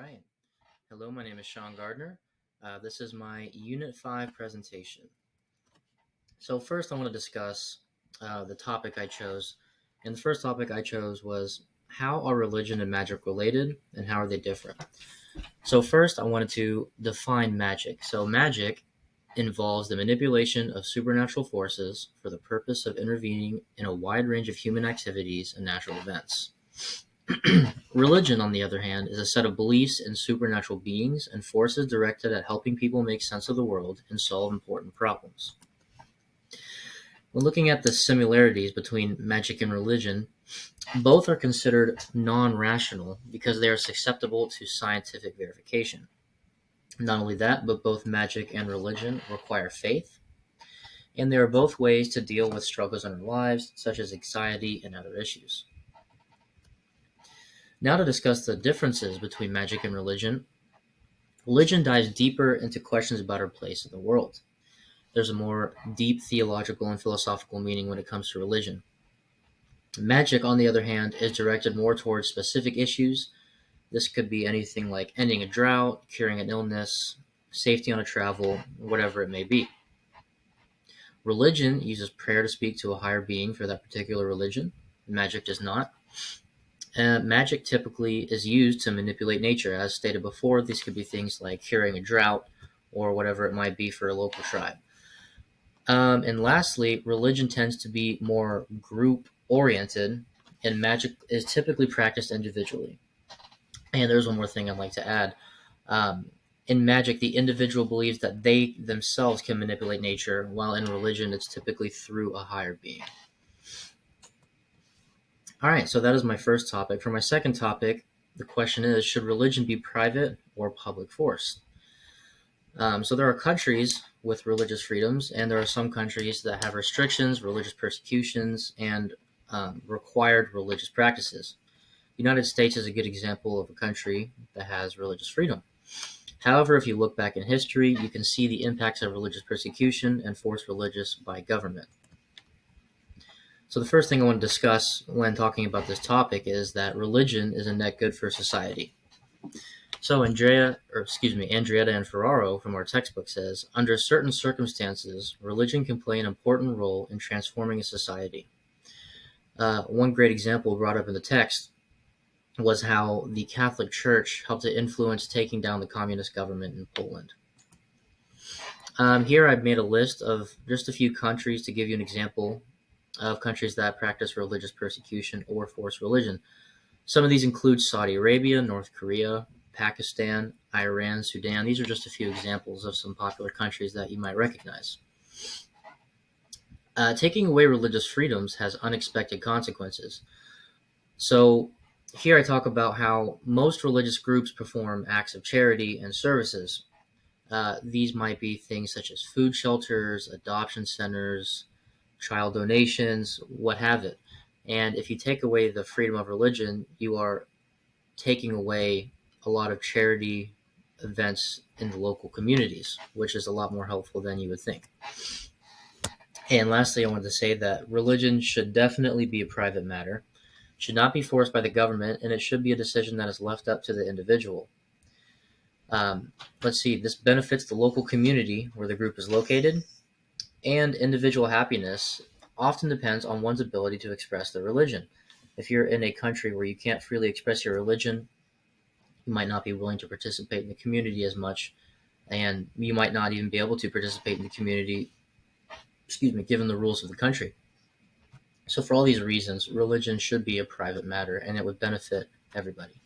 right. Hello, my name is Sean Gardner. This is my Unit 5 presentation. So first I want to discuss the topic I chose. And the first topic I chose was how are religion and magic related and how are they different? So first I wanted to define magic. So magic involves the manipulation of supernatural forces for the purpose of intervening in a wide range of human activities and natural events. Religion, on the other hand, is a set of beliefs in supernatural beings and forces directed at helping people make sense of the world and solve important problems. When looking at the similarities between magic and religion, both are considered non-rational because they are susceptible to scientific verification. Not only that, but both magic and religion require faith, and they are both ways to deal with struggles in our lives, such as anxiety and other issues. Now to discuss the differences between magic and religion. Religion dives deeper into questions about our place in the world. There's a more deep theological and philosophical meaning when it comes to religion. Magic, on the other hand, is directed more towards specific issues. This could be anything like ending a drought, curing an illness, safety on a travel, whatever it may be. Religion uses prayer to speak to a higher being for that particular religion. Magic does not. Magic typically is used to manipulate nature. As stated before, these could be things like curing a drought or whatever it might be for a local tribe. And lastly, religion tends to be more group oriented, and magic is typically practiced individually. And there's one more thing I'd like to add. In magic, the individual believes that they themselves can manipulate nature, while in religion, it's typically through a higher being. All right, so that is my first topic. For my second topic, the question is, should religion be private or public force? So there are countries with religious freedoms, and there are some countries that have restrictions, religious persecutions, and required religious practices. The United States is a good example of a country that has religious freedom. However, if you look back in history, you can see the impacts of religious persecution and forced religious by government. So the first thing I want to discuss when talking about this topic is that religion is a net good for society. So Andrietta and Ferraro from our textbook says, under certain circumstances, religion can play an important role in transforming a society. One great example brought up in the text was how the Catholic Church helped to influence taking down the communist government in Poland. Here I've made a list of just a few countries to give you an example of countries that practice religious persecution or forced religion. Some of these include Saudi Arabia, North Korea, Pakistan, Iran, Sudan. These are just a few examples of some popular countries that you might recognize. Taking away religious freedoms has unexpected consequences. So here I talk about how most religious groups perform acts of charity and services. These might be things such as food shelters, adoption centers, child donations, what have it. And if you take away the freedom of religion, you are taking away a lot of charity events in the local communities, which is a lot more helpful than you would think. And lastly, I wanted to say that religion should definitely be a private matter, should not be forced by the government, and it should be a decision that is left up to the individual. This benefits the local community where the group is located, and individual happiness often depends on one's ability to express their religion. If you're in a country where you can't freely express your religion, you might not be willing to participate in the community as much, and you might not even be able to participate in the community, given the rules of the country. So for all these reasons, religion should be a private matter, and it would benefit everybody.